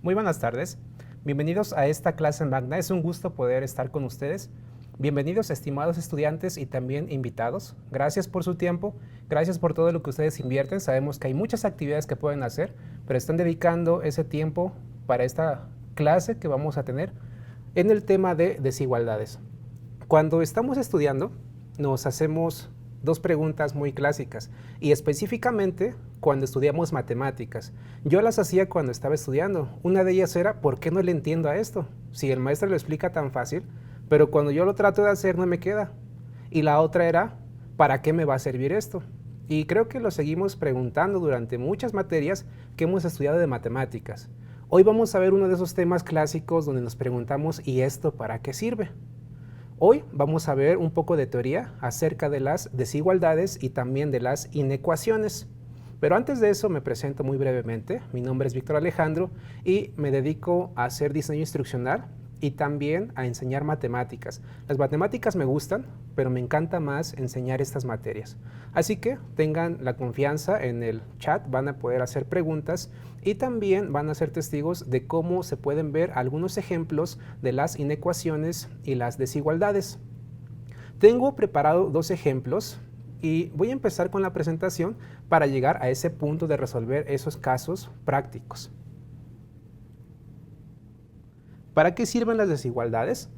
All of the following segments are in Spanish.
Muy buenas tardes, bienvenidos a esta clase magna, es un gusto poder estar con ustedes. Bienvenidos estimados estudiantes y también invitados, gracias por su tiempo, gracias por todo lo que ustedes invierten, sabemos que hay muchas actividades que pueden hacer, pero están dedicando ese tiempo para esta clase que vamos a tener en el tema de desigualdades. Cuando estamos estudiando nos hacemos dos preguntas muy clásicas y específicamente cuando estudiamos matemáticas. Yo las hacía cuando estaba estudiando. Una de ellas era, ¿por qué no le entiendo a esto? Si el maestro lo explica tan fácil, pero cuando yo lo trato de hacer no me queda. Y la otra era, ¿para qué me va a servir esto? Y creo que lo seguimos preguntando durante muchas materias que hemos estudiado de matemáticas. Hoy vamos a ver uno de esos temas clásicos donde nos preguntamos, ¿y esto para qué sirve? Hoy vamos a ver un poco de teoría acerca de las desigualdades y también de las inecuaciones. Pero antes de eso me presento muy brevemente. Mi nombre es Víctor Alejandro y me dedico a hacer diseño instruccional y también a enseñar matemáticas. Las matemáticas me gustan, pero me encanta más enseñar estas materias. Así que tengan la confianza en el chat, van a poder hacer preguntas y también van a ser testigos de cómo se pueden ver algunos ejemplos de las inecuaciones y las desigualdades. Tengo preparado dos ejemplos y voy a empezar con la presentación para llegar a ese punto de resolver esos casos prácticos. ¿Para qué sirven las desigualdades?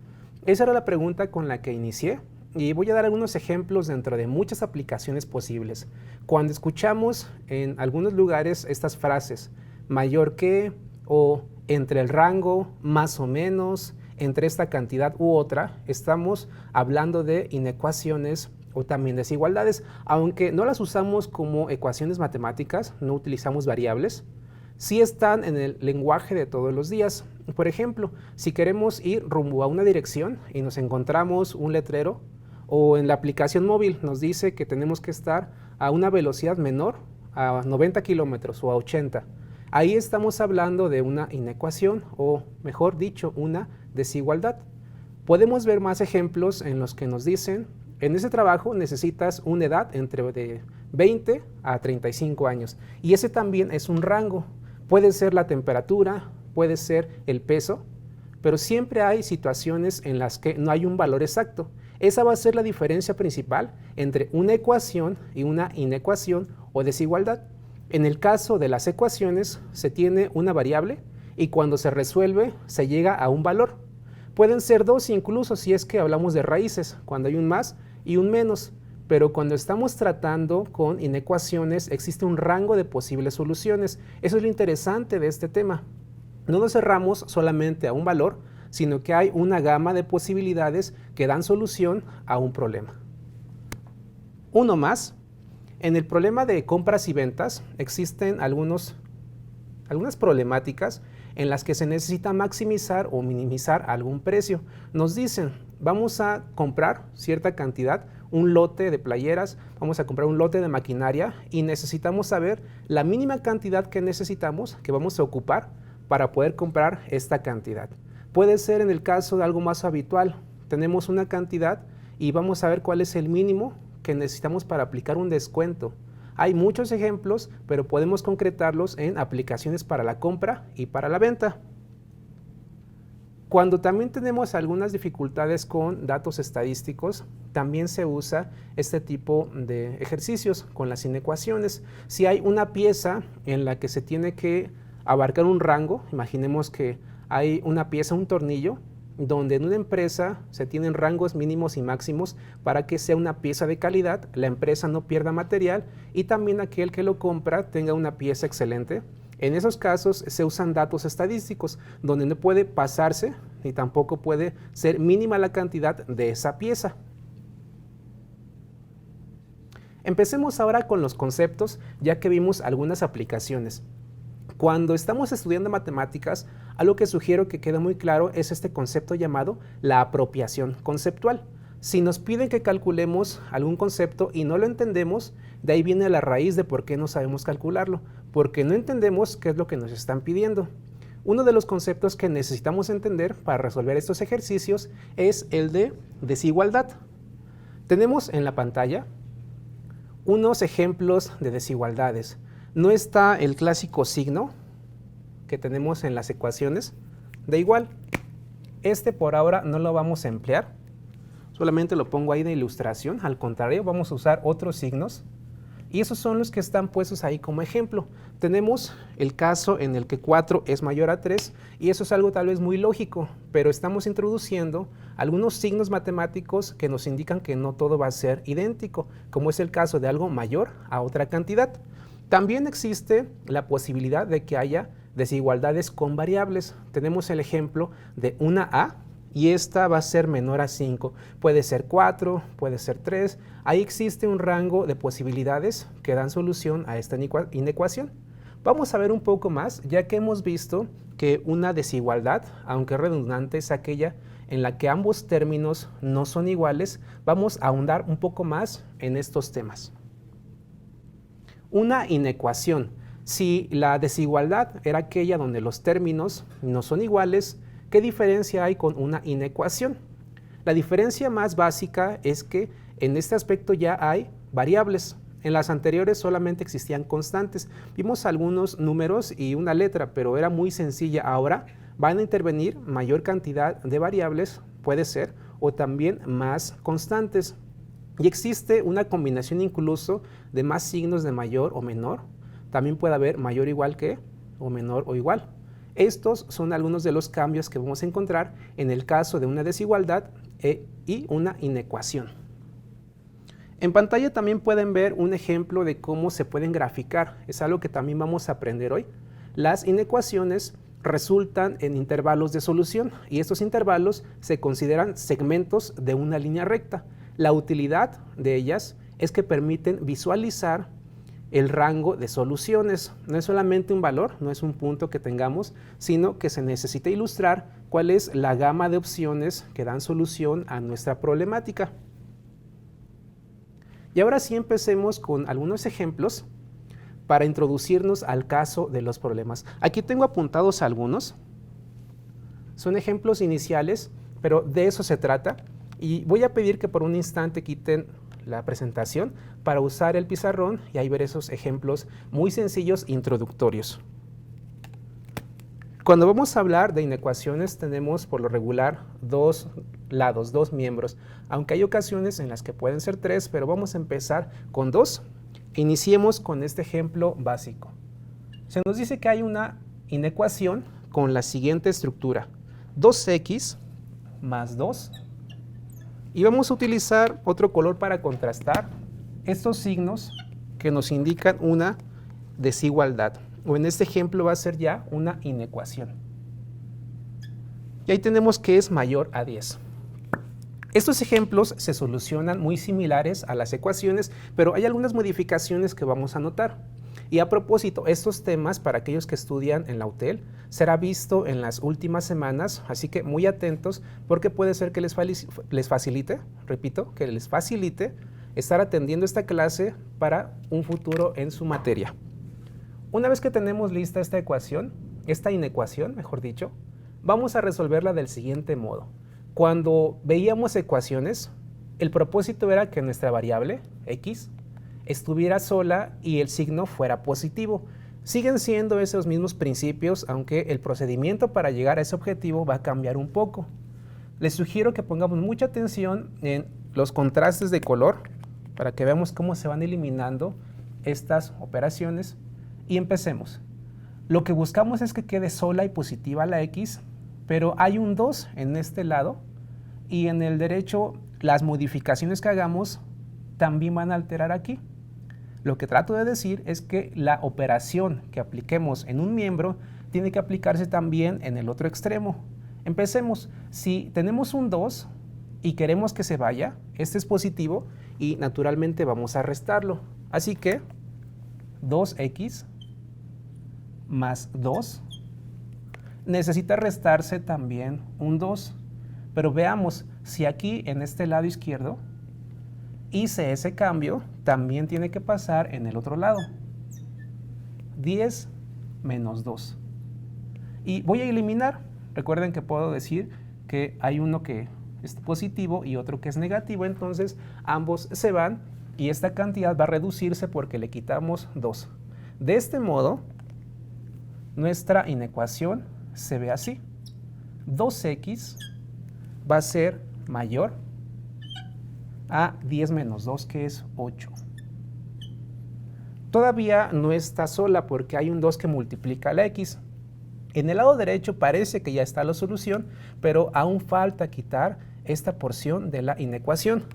Esa era la pregunta con la que inicié y voy a dar algunos ejemplos dentro de muchas aplicaciones posibles. Cuando escuchamos en algunos lugares estas frases, mayor que, o entre el rango, más o menos, entre esta cantidad u otra, estamos hablando de inecuaciones o también desigualdades, aunque no las usamos como ecuaciones matemáticas, no utilizamos variables, sí están en el lenguaje de todos los días. Por ejemplo, si queremos ir rumbo a una dirección y nos encontramos un letrero o en la aplicación móvil nos dice que tenemos que estar a una velocidad menor a 90 kilómetros o a 80, ahí estamos hablando de una inecuación o, mejor dicho, una desigualdad. Podemos ver más ejemplos en los que nos dicen, en ese trabajo necesitas una edad entre de 20 a 35 años y ese también es un rango. Puede ser la temperatura, puede ser el peso, pero siempre hay situaciones en las que no hay un valor exacto. Esa va a ser la diferencia principal entre una ecuación y una inecuación o desigualdad. En el caso de las ecuaciones se tiene una variable y cuando se resuelve se llega a un valor. Pueden ser dos incluso si es que hablamos de raíces, cuando hay un más y un menos, pero cuando estamos tratando con inecuaciones existe un rango de posibles soluciones. Eso es lo interesante de este tema. No nos cerramos solamente a un valor, sino que hay una gama de posibilidades que dan solución a un problema. Uno más, en el problema de compras y ventas existen algunas problemáticas en las que se necesita maximizar o minimizar algún precio. Nos dicen, vamos a comprar cierta cantidad, un lote de playeras, vamos a comprar un lote de maquinaria y necesitamos saber la mínima cantidad que necesitamos, que vamos a ocupar para poder comprar esta cantidad. Puede ser en el caso de algo más habitual, tenemos una cantidad y vamos a ver cuál es el mínimo que necesitamos para aplicar un descuento. Hay muchos ejemplos, pero podemos concretarlos en aplicaciones para la compra y para la venta. Cuando también tenemos algunas dificultades con datos estadísticos, también se usa este tipo de ejercicios con las inecuaciones. Si hay una pieza en la que se tiene que abarcar un rango, imaginemos que hay una pieza, un tornillo, donde en una empresa se tienen rangos mínimos y máximos para que sea una pieza de calidad, la empresa no pierda material y también aquel que lo compra tenga una pieza excelente. En esos casos se usan datos estadísticos donde no puede pasarse ni tampoco puede ser mínima la cantidad de esa pieza. Empecemos ahora con los conceptos ya que vimos algunas aplicaciones. Cuando estamos estudiando matemáticas, algo que sugiero que quede muy claro es este concepto llamado la apropiación conceptual. Si nos piden que calculemos algún concepto y no lo entendemos, de ahí viene la raíz de por qué no sabemos calcularlo, porque no entendemos qué es lo que nos están pidiendo. Uno de los conceptos que necesitamos entender para resolver estos ejercicios es el de desigualdad. Tenemos en la pantalla unos ejemplos de desigualdades. No está el clásico signo que tenemos en las ecuaciones de igual. Este por ahora no lo vamos a emplear, solamente lo pongo ahí de ilustración. Al contrario, vamos a usar otros signos y esos son los que están puestos ahí como ejemplo. Tenemos el caso en el que 4 es mayor a 3 y eso es algo tal vez muy lógico, pero estamos introduciendo algunos signos matemáticos que nos indican que no todo va a ser idéntico, como es el caso de algo mayor a otra cantidad. También existe la posibilidad de que haya desigualdades con variables. Tenemos el ejemplo de una A y esta va a ser menor a 5. Puede ser 4, puede ser 3. Ahí existe un rango de posibilidades que dan solución a esta inecuación. Vamos a ver un poco más, ya que hemos visto que una desigualdad, aunque redundante, es aquella en la que ambos términos no son iguales. Vamos a ahondar un poco más en estos temas. Una inecuación. Si la desigualdad era aquella donde los términos no son iguales, ¿qué diferencia hay con una inecuación? La diferencia más básica es que en este aspecto ya hay variables. En las anteriores solamente existían constantes. Vimos algunos números y una letra, pero era muy sencilla. Ahora van a intervenir mayor cantidad de variables, puede ser, o también más constantes. Y existe una combinación incluso de más signos de mayor o menor. También puede haber mayor igual que o menor o igual. Estos son algunos de los cambios que vamos a encontrar en el caso de una desigualdad y una inecuación. En pantalla también pueden ver un ejemplo de cómo se pueden graficar. Es algo que también vamos a aprender hoy. Las inecuaciones resultan en intervalos de solución y estos intervalos se consideran segmentos de una línea recta. La utilidad de ellas es que permiten visualizar el rango de soluciones. No es solamente un valor, no es un punto que tengamos, sino que se necesita ilustrar cuál es la gama de opciones que dan solución a nuestra problemática. Y ahora sí empecemos con algunos ejemplos para introducirnos al caso de los problemas. Aquí tengo apuntados algunos. Son ejemplos iniciales, pero de eso se trata. Y voy a pedir que por un instante quiten la presentación para usar el pizarrón y ahí ver esos ejemplos muy sencillos introductorios. Cuando vamos a hablar de inecuaciones tenemos por lo regular dos lados, dos miembros, aunque hay ocasiones en las que pueden ser tres, pero vamos a empezar con dos. Iniciemos con este ejemplo básico. Se nos dice que hay una inecuación con la siguiente estructura: 2x más 2. Y vamos a utilizar otro color para contrastar estos signos que nos indican una desigualdad. O en este ejemplo va a ser ya una inecuación. Y ahí tenemos que es mayor a 10. Estos ejemplos se solucionan muy similares a las ecuaciones, pero hay algunas modificaciones que vamos a notar. Y a propósito, estos temas para aquellos que estudian en la UTEL será visto en las últimas semanas, así que muy atentos porque puede ser que les facilite, repito, que les facilite estar atendiendo esta clase para un futuro en su materia. Una vez que tenemos lista esta ecuación, esta inecuación, mejor dicho, vamos a resolverla del siguiente modo. Cuando veíamos ecuaciones, el propósito era que nuestra variable, x, estuviera sola y el signo fuera positivo. Siguen siendo esos mismos principios, aunque el procedimiento para llegar a ese objetivo va a cambiar un poco. Les sugiero que pongamos mucha atención en los contrastes de color para que veamos cómo se van eliminando estas operaciones y empecemos. Lo que buscamos es que quede sola y positiva la x, pero hay un 2 en este lado y en el derecho las modificaciones que hagamos también van a alterar aquí. Lo que trato de decir es que la operación que apliquemos en un miembro tiene que aplicarse también en el otro extremo. Empecemos. Si tenemos un 2 y queremos que se vaya, este es positivo y naturalmente vamos a restarlo. Así que 2x más 2 necesita restarse también un 2. Pero veamos, Si aquí en este lado izquierdo hice ese cambio, también tiene que pasar en el otro lado. 10 menos 2. Y voy a eliminar. Recuerden que puedo decir que hay uno que es positivo y otro que es negativo, entonces ambos se van y esta cantidad va a reducirse porque le quitamos 2. De este modo, nuestra inecuación se ve así. 2x va a ser mayor a 10 menos 2, que es 8. Todavía no está sola porque hay un 2 que multiplica la x. En el lado derecho parece que ya está la solución, pero aún falta quitar esta porción de la inecuación.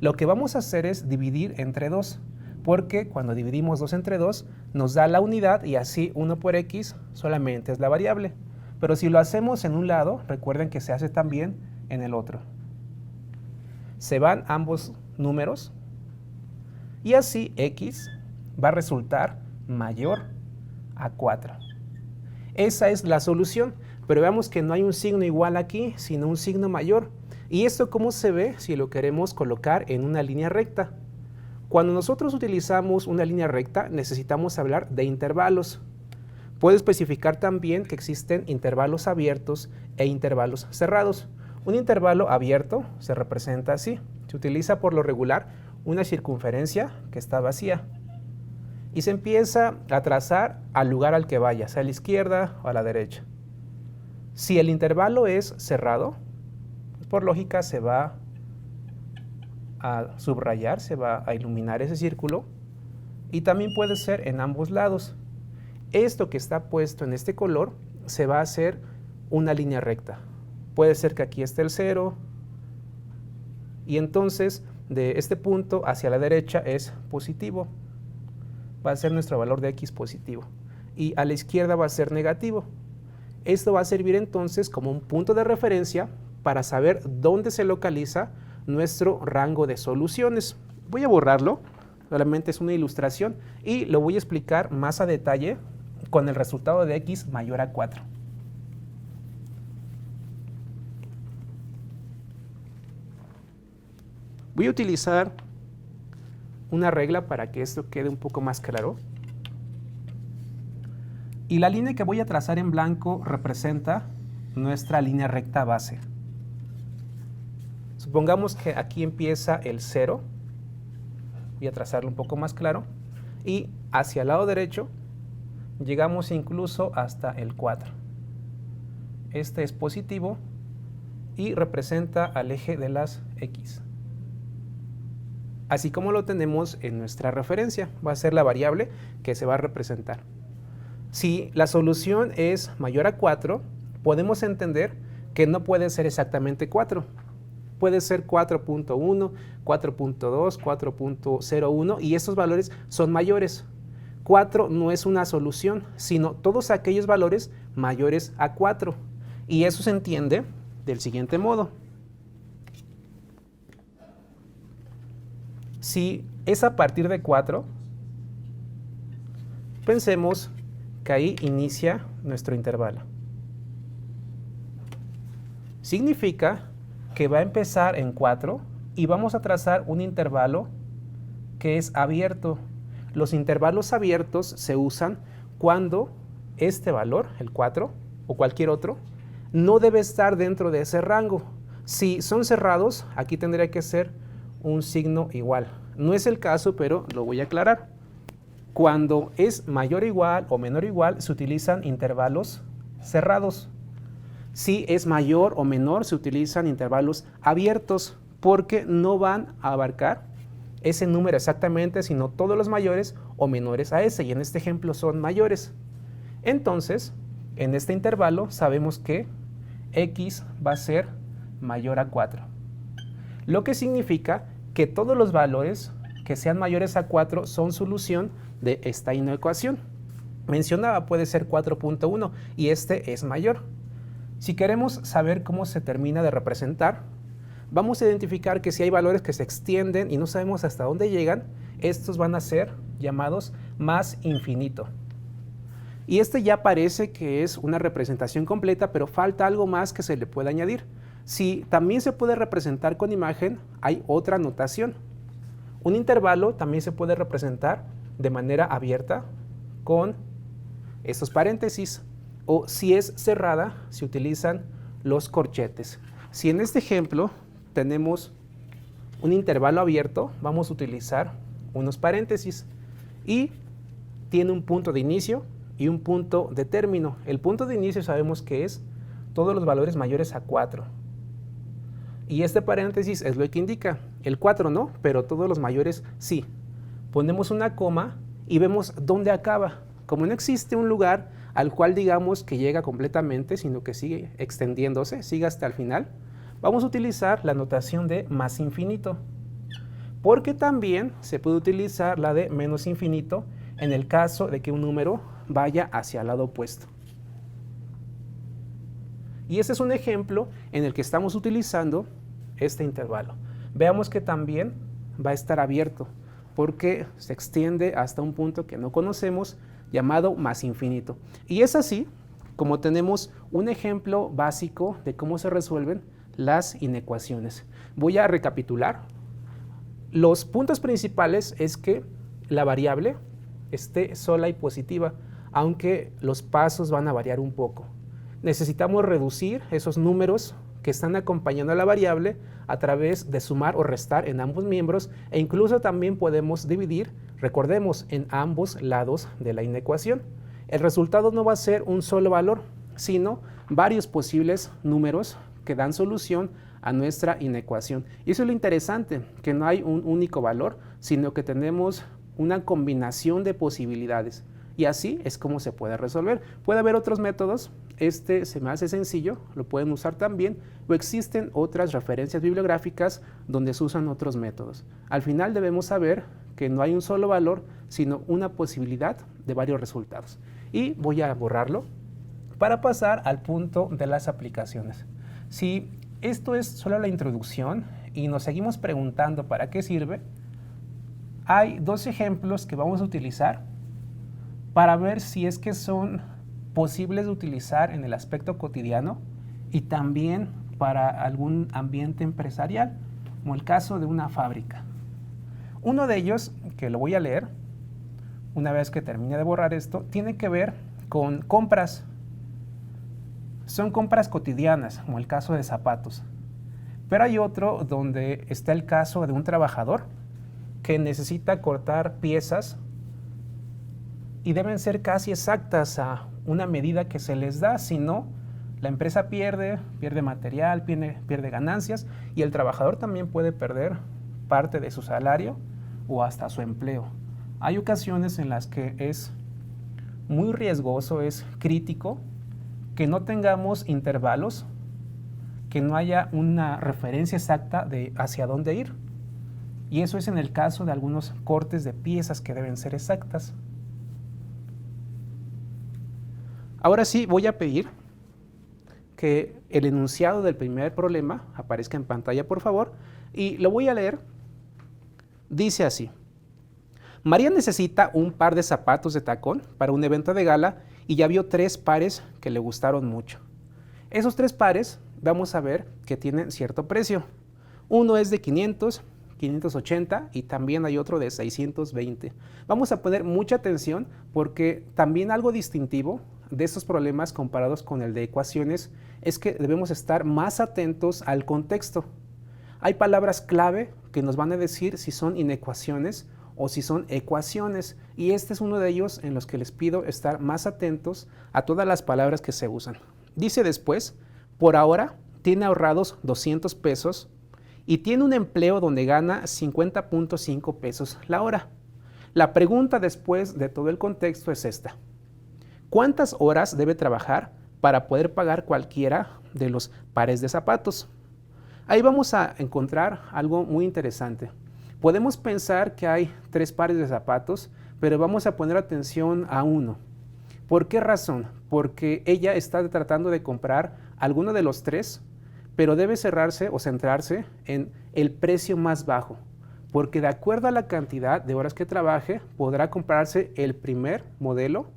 Lo que vamos a hacer es dividir entre 2, porque cuando dividimos 2 entre 2 nos da la unidad y así 1 por x solamente es la variable. Pero si lo hacemos en un lado, recuerden que se hace también en el otro. Se van ambos números y así x va a resultar mayor a 4. Esa es la solución, pero veamos que no hay un signo igual aquí, sino un signo mayor. ¿Y esto cómo se ve si lo queremos colocar en una línea recta? Cuando nosotros utilizamos una línea recta, necesitamos hablar de intervalos. Puedo especificar también que existen intervalos abiertos e intervalos cerrados. Un intervalo abierto se representa así. Se utiliza por lo regular una circunferencia que está vacía y se empieza a trazar al lugar al que vaya, sea a la izquierda o a la derecha. Si el intervalo es cerrado, por lógica se va a subrayar, se va a iluminar ese círculo y también puede ser en ambos lados. Esto que está puesto en este color se va a hacer una línea recta. Puede ser que aquí esté el 0 y entonces de este punto hacia la derecha es positivo. Va a ser nuestro valor de x positivo y a la izquierda va a ser negativo. Esto va a servir entonces como un punto de referencia para saber dónde se localiza nuestro rango de soluciones. Voy a borrarlo, solamente es una ilustración y lo voy a explicar más a detalle con el resultado de x mayor a 4. Voy a utilizar una regla para que esto quede un poco más claro. Y la línea que voy a trazar en blanco representa nuestra línea recta base. Supongamos que aquí empieza el 0. Voy a trazarlo un poco más claro. Y hacia el lado derecho llegamos incluso hasta el 4. Este es positivo y representa al eje de las x. Así como lo tenemos en nuestra referencia, va a ser la variable que se va a representar. Si la solución es mayor a 4, podemos entender que no puede ser exactamente 4. Puede ser 4.1, 4.2, 4.01 y estos valores son mayores. 4 no es una solución, sino todos aquellos valores mayores a 4. Y eso se entiende del siguiente modo. Si es a partir de 4, pensemos que ahí inicia nuestro intervalo. Significa que va a empezar en 4 y vamos a trazar un intervalo que es abierto. Los intervalos abiertos se usan cuando este valor, el 4 o cualquier otro, no debe estar dentro de ese rango. Si son cerrados, aquí tendría que ser un signo igual. No es el caso, pero lo voy a aclarar. Cuando es mayor o igual o menor o igual, se utilizan intervalos cerrados. Si es mayor o menor, se utilizan intervalos abiertos porque no van a abarcar ese número exactamente, sino todos los mayores o menores a ese, y en este ejemplo son mayores. Entonces, en este intervalo sabemos que x va a ser mayor a 4. Lo que significa que todos los valores que sean mayores a 4 son solución de esta inecuación. Mencionaba, puede ser 4.1 y este es mayor. Si queremos saber cómo se termina de representar, vamos a identificar que si hay valores que se extienden y no sabemos hasta dónde llegan, estos van a ser llamados más infinito. Y este ya parece que es una representación completa, pero falta algo más que se le puede añadir. Si también se puede representar con imagen, hay otra notación. Un intervalo también se puede representar de manera abierta con estos paréntesis, o si es cerrada, se utilizan los corchetes. Si en este ejemplo tenemos un intervalo abierto, vamos a utilizar unos paréntesis y tiene un punto de inicio y un punto de término. El punto de inicio sabemos que es todos los valores mayores a 4. Y este paréntesis es lo que indica. El 4 no, pero todos los mayores sí. Ponemos una coma y vemos dónde acaba. Como no existe un lugar al cual digamos que llega completamente, sino que sigue extendiéndose, sigue hasta el final, vamos a utilizar la notación de más infinito. Porque también se puede utilizar la de menos infinito en el caso de que un número vaya hacia el lado opuesto. Y este es un ejemplo en el que estamos utilizando este intervalo. Veamos que también va a estar abierto porque se extiende hasta un punto que no conocemos llamado más infinito. Y es así como tenemos un ejemplo básico de cómo se resuelven las inecuaciones. Voy a recapitular. Los puntos principales es que la variable esté sola y positiva, aunque los pasos van a variar un poco. Necesitamos reducir esos números que están acompañando a la variable a través de sumar o restar en ambos miembros, e incluso también podemos dividir, recordemos, en ambos lados de la inecuación. El resultado no va a ser un solo valor, sino varios posibles números que dan solución a nuestra inecuación. Y eso es lo interesante, que no hay un único valor, sino que tenemos una combinación de posibilidades. Y así es como se puede resolver. Puede haber otros métodos, este se me hace sencillo, lo pueden usar también, o existen otras referencias bibliográficas donde se usan otros métodos. Al final debemos saber que no hay un solo valor, sino una posibilidad de varios resultados. Y voy a borrarlo para pasar al punto de las aplicaciones. Si esto es solo la introducción y nos seguimos preguntando para qué sirve, hay dos ejemplos que vamos a utilizar para ver si es que son posibles de utilizar en el aspecto cotidiano y también para algún ambiente empresarial, como el caso de una fábrica. Uno de ellos, que lo voy a leer una vez que termine de borrar esto, tiene que ver con compras. Son compras cotidianas, como el caso de zapatos. Pero hay otro donde está el caso de un trabajador que necesita cortar piezas y deben ser casi exactas a una medida que se les da, si no, la empresa pierde material, pierde ganancias, y el trabajador también puede perder parte de su salario o hasta su empleo. Hay ocasiones en las que es muy riesgoso, es crítico que no tengamos intervalos, que no haya una referencia exacta de hacia dónde ir. Y eso es en el caso de algunos cortes de piezas que deben ser exactas. Ahora sí voy a pedir que el enunciado del primer problema aparezca en pantalla, por favor, y lo voy a leer. Dice así: María necesita un par de zapatos de tacón para un evento de gala y ya vio 3 pares que le gustaron mucho. Esos 3 pares vamos a ver que tienen cierto precio. Uno es de 500, 580 y también hay otro de 620. Vamos a poner mucha atención porque también algo distintivo de estos problemas comparados con el de ecuaciones es que debemos estar más atentos al contexto. Hay palabras clave que nos van a decir si son inecuaciones o si son ecuaciones, y este es uno de ellos en los que les pido estar más atentos a todas las palabras que se usan. Dice después, por ahora tiene ahorrados 200 pesos y tiene un empleo donde gana 50.5 pesos la hora. La pregunta después de todo el contexto es esta: ¿cuántas horas debe trabajar para poder pagar cualquiera de los pares de zapatos? Ahí vamos a encontrar algo muy interesante. Podemos pensar que hay 3 pares de zapatos, pero vamos a poner atención a uno. ¿Por qué razón? Porque ella está tratando de comprar alguno de los 3, pero debe cerrarse o centrarse en el precio más bajo, porque de acuerdo a la cantidad de horas que trabaje, podrá comprarse el primer modelo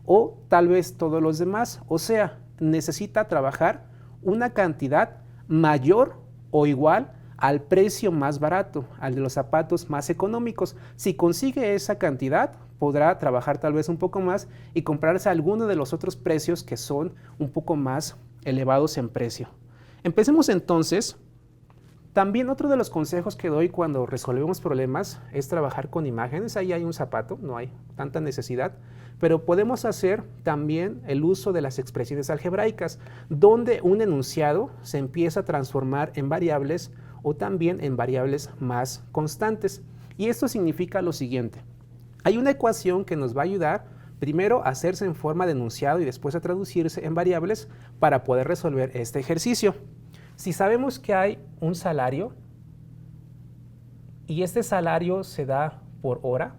o tal vez todos los demás. O sea, necesita trabajar una cantidad mayor o igual al precio más barato, al de los zapatos más económicos. Si consigue esa cantidad, podrá trabajar tal vez un poco más y comprarse alguno de los otros precios que son un poco más elevados en precio. Empecemos entonces. También otro de los consejos que doy cuando resolvemos problemas es trabajar con imágenes. Ahí hay un zapato, no hay tanta necesidad, pero podemos hacer también el uso de las expresiones algebraicas, donde un enunciado se empieza a transformar en variables o también en variables más constantes. Y esto significa lo siguiente. Hay una ecuación que nos va a ayudar primero a hacerse en forma de enunciado y después a traducirse en variables para poder resolver este ejercicio. Si sabemos que hay un salario y este salario se da por hora,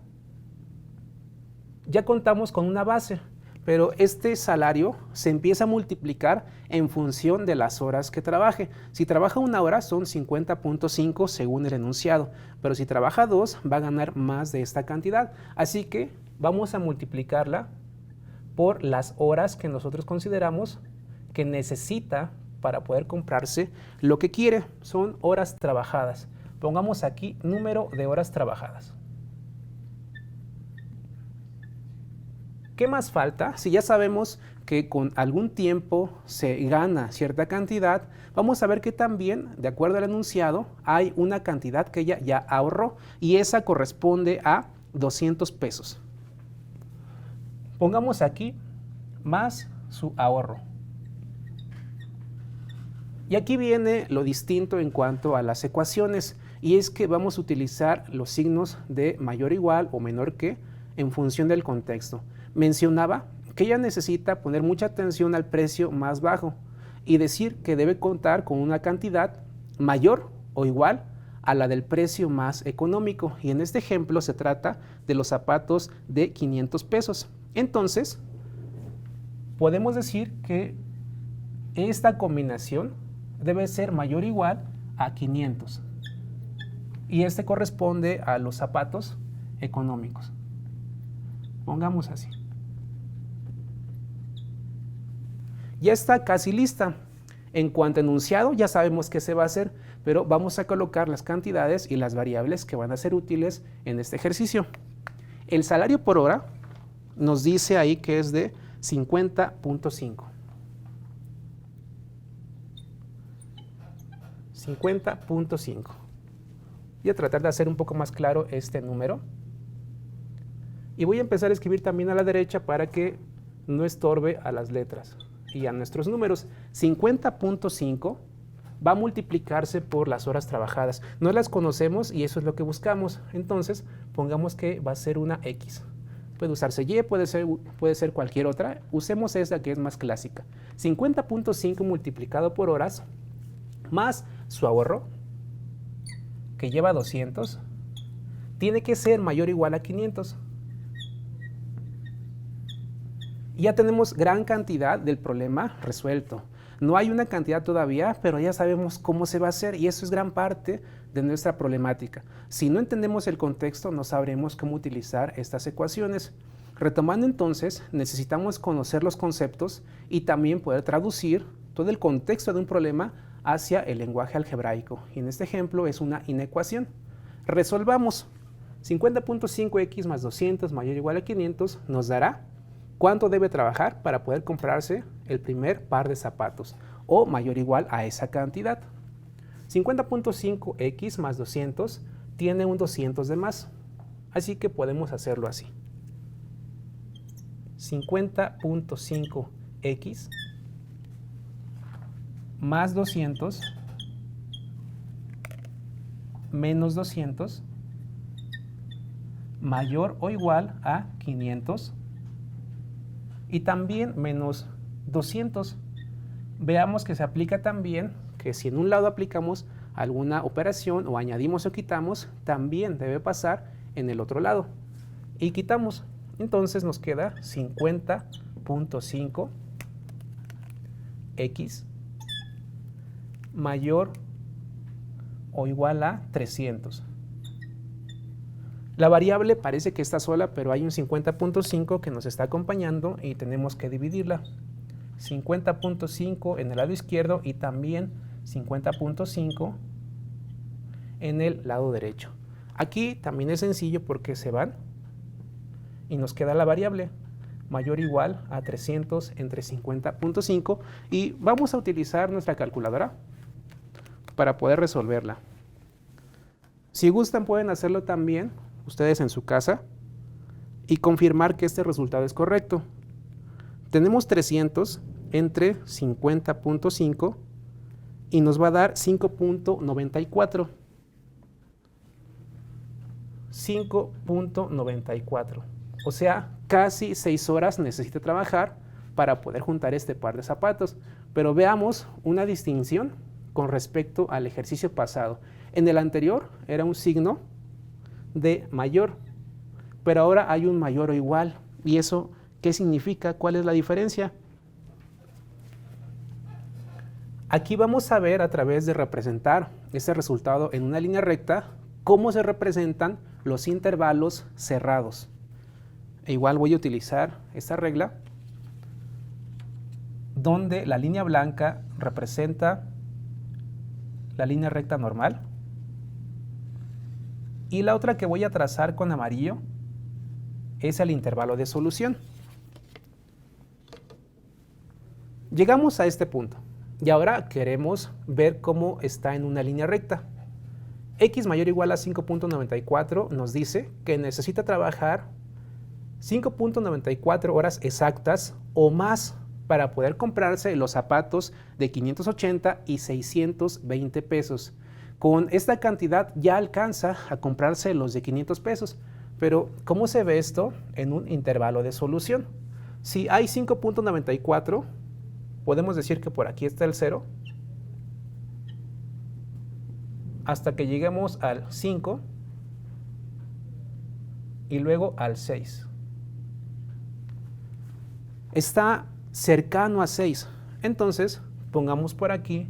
ya contamos con una base, pero este salario se empieza a multiplicar en función de las horas que trabaje. Si trabaja una hora son 50.5 según el enunciado, pero si trabaja 2 va a ganar más de esta cantidad. Así que vamos a multiplicarla por las horas que nosotros consideramos que necesita para poder comprarse lo que quiere. Son horas trabajadas. Pongamos aquí número de horas trabajadas. ¿Qué más falta? Si ya sabemos que con algún tiempo se gana cierta cantidad, vamos a ver que también, de acuerdo al enunciado, hay una cantidad que ella ya ahorró y esa corresponde a 200 pesos. Pongamos aquí más su ahorro. Y aquí viene lo distinto en cuanto a las ecuaciones, y es que vamos a utilizar los signos de mayor igual o menor que en función del contexto. Mencionaba que ella necesita poner mucha atención al precio más bajo y decir que debe contar con una cantidad mayor o igual a la del precio más económico, y en este ejemplo se trata de los zapatos de 500 pesos. Entonces, podemos decir que esta combinación debe ser mayor o igual a 500. Y este corresponde a los zapatos económicos. Pongamos así. Ya está casi lista. En cuanto a enunciado, ya sabemos qué se va a hacer, pero vamos a colocar las cantidades y las variables que van a ser útiles en este ejercicio. El salario por hora nos dice ahí que es de 50.5. 50.5. Voy a tratar de hacer un poco más claro este número. Y voy a empezar a escribir también a la derecha para que no estorbe a las letras y a nuestros números. 50.5 va a multiplicarse por las horas trabajadas. No las conocemos y eso es lo que buscamos. Entonces, pongamos que va a ser una X. Puede usarse Y, puede ser cualquier otra. Usemos esta que es más clásica. 50.5 multiplicado por horas más su ahorro, que lleva 200, tiene que ser mayor o igual a 500. Y ya tenemos gran cantidad del problema resuelto. No hay una cantidad todavía, pero ya sabemos cómo se va a hacer y eso es gran parte de nuestra problemática. Si no entendemos el contexto, no sabremos cómo utilizar estas ecuaciones. Retomando entonces, necesitamos conocer los conceptos y también poder traducir todo el contexto de un problema hacia el lenguaje algebraico. Y en este ejemplo es una inecuación. Resolvamos. 50.5x más 200 mayor o igual a 500 nos dará cuánto debe trabajar para poder comprarse el primer par de zapatos, o mayor o igual a esa cantidad. 50.5x más 200 tiene un 200 de más, así que podemos hacerlo así. 50.5x más 200 menos 200 mayor o igual a 500 y también menos 200. Veamos que se aplica también que si en un lado aplicamos alguna operación o añadimos o quitamos, también debe pasar en el otro lado. Y quitamos, entonces nos queda 50.5x mayor o igual a 300. La variable parece que está sola, pero hay un 50.5 que nos está acompañando y tenemos que dividirla. 50.5 en el lado izquierdo y también 50.5 en el lado derecho. Aquí también es sencillo porque se van y nos queda la variable mayor o igual a 300 entre 50.5 y vamos a utilizar nuestra calculadora para poder resolverla. Si gustan pueden hacerlo también ustedes en su casa y confirmar que este resultado es correcto. Tenemos 300 entre 50.5 y nos va a dar 5.94. 5.94. O sea, casi 6 horas necesita trabajar para poder juntar este par de zapatos. Pero veamos una distinción con respecto al ejercicio pasado. En el anterior era un signo de mayor, pero ahora hay un mayor o igual. ¿Y eso qué significa? ¿Cuál es la diferencia? Aquí vamos a ver a través de representar este resultado en una línea recta cómo se representan los intervalos cerrados. E igual voy a utilizar esta regla donde la línea blanca representa la línea recta normal y la otra que voy a trazar con amarillo es el intervalo de solución. Llegamos a este punto y ahora queremos ver cómo está en una línea recta. X mayor o igual a 5.94 nos dice que necesita trabajar 5.94 horas exactas o más para poder comprarse los zapatos de 580 y 620 pesos. Con esta cantidad ya alcanza a comprarse los de 500 pesos. Pero, ¿cómo se ve esto en un intervalo de solución? Si hay 5.94, podemos decir que por aquí está el 0, hasta que lleguemos al 5 y luego al 6. Está cercano a 6. Entonces, pongamos por aquí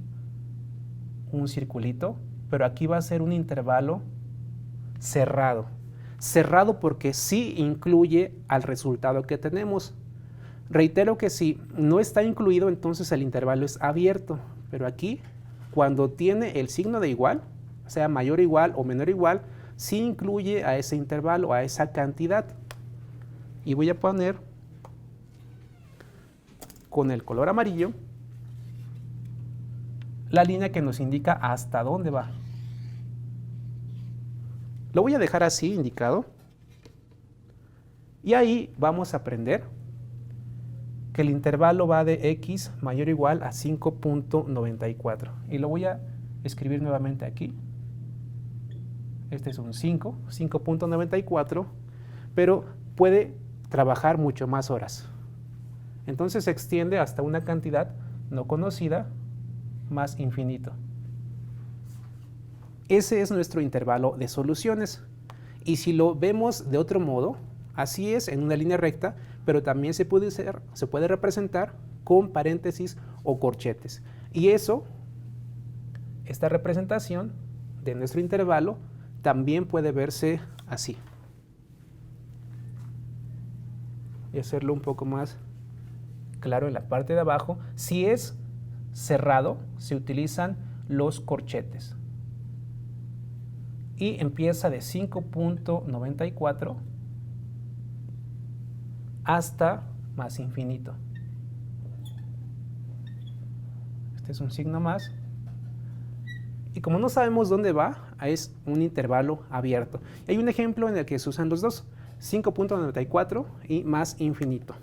un circulito, pero aquí va a ser un intervalo cerrado. Cerrado porque sí incluye al resultado que tenemos. Reitero que si no está incluido, entonces el intervalo es abierto. Pero aquí, cuando tiene el signo de igual, sea mayor o igual o menor o igual, sí incluye a ese intervalo, a esa cantidad. Y voy a poner con el color amarillo la línea que nos indica hasta dónde va. Lo voy a dejar así indicado. Y ahí vamos a aprender que el intervalo va de x mayor o igual a 5.94. Y lo voy a escribir nuevamente aquí. Este es un 5.94, pero puede trabajar mucho más horas. Entonces se extiende hasta una cantidad no conocida más infinito. Ese es nuestro intervalo de soluciones. Y si lo vemos de otro modo, así es en una línea recta, pero también se puede representar con paréntesis o corchetes. Y esta representación de nuestro intervalo también puede verse así. Y hacerlo un poco más claro en la parte de abajo. Si es cerrado, se utilizan los corchetes. Y empieza de 5.94 hasta más infinito. Este es un signo más. Y como no sabemos dónde va, es un intervalo abierto. Y hay un ejemplo en el que se usan los dos, 5.94 y más infinito.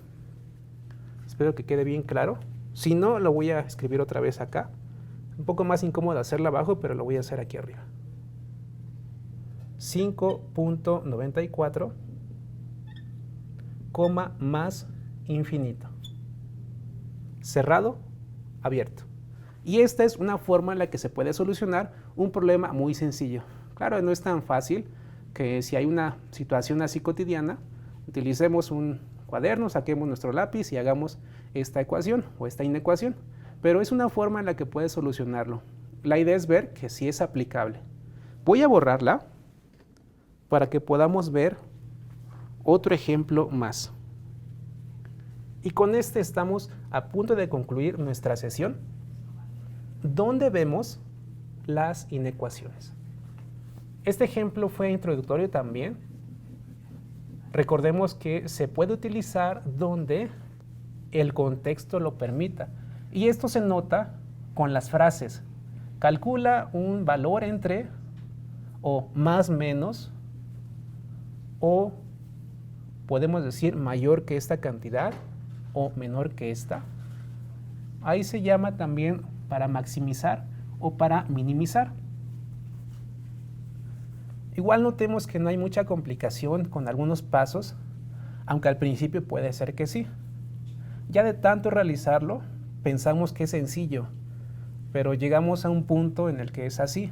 Espero que quede bien claro. Si no, lo voy a escribir otra vez acá. Un poco más incómodo hacerlo abajo, pero lo voy a hacer aquí arriba. 5.94, más infinito. Cerrado, abierto. Y esta es una forma en la que se puede solucionar un problema muy sencillo. Claro, no es tan fácil que si hay una situación así cotidiana, utilicemos un cuaderno, saquemos nuestro lápiz y hagamos esta ecuación o esta inecuación. Pero es una forma en la que puedes solucionarlo. La idea es ver que sí es aplicable. Voy a borrarla para que podamos ver otro ejemplo más. Y con este estamos a punto de concluir nuestra sesión. donde vemos las inecuaciones. Este ejemplo fue introductorio también. Recordemos que se puede utilizar donde el contexto lo permita. Y esto se nota con las frases. Calcula un valor entre o más menos, o podemos decir mayor que esta cantidad o menor que esta. Ahí se llama también para maximizar o para minimizar. Igual notemos que no hay mucha complicación con algunos pasos, aunque al principio puede ser que sí. Ya de tanto realizarlo, pensamos que es sencillo, pero llegamos a un punto en el que es así,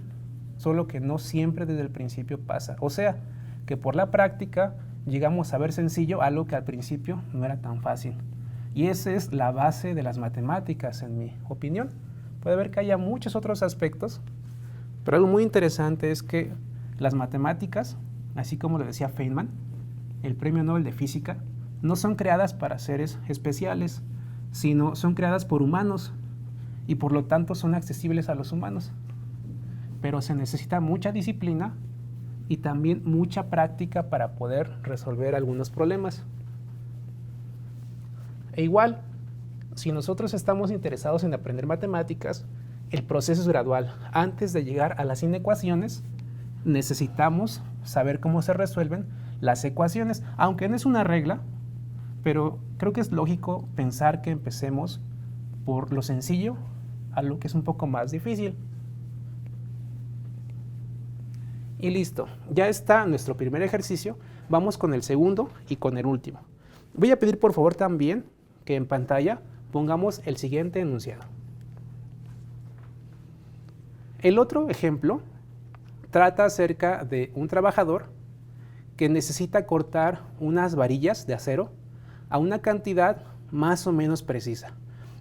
solo que no siempre desde el principio pasa. O sea, que por la práctica llegamos a ver sencillo algo que al principio no era tan fácil. Y esa es la base de las matemáticas, en mi opinión. Puede ver que haya muchos otros aspectos, pero algo muy interesante es que las matemáticas, así como lo decía Feynman, el Premio Nobel de Física, no son creadas para seres especiales, sino son creadas por humanos y por lo tanto son accesibles a los humanos. Pero se necesita mucha disciplina y también mucha práctica para poder resolver algunos problemas. E igual, si nosotros estamos interesados en aprender matemáticas, el proceso es gradual. Antes de llegar a las inecuaciones, necesitamos saber cómo se resuelven las ecuaciones, aunque no es una regla, pero creo que es lógico pensar que empecemos por lo sencillo a lo que es un poco más difícil. Y listo, ya está nuestro primer ejercicio. Vamos con el segundo y con el último. Voy a pedir por favor también que en pantalla pongamos el siguiente enunciado. El otro ejemplo trata acerca de un trabajador que necesita cortar unas varillas de acero a una cantidad más o menos precisa.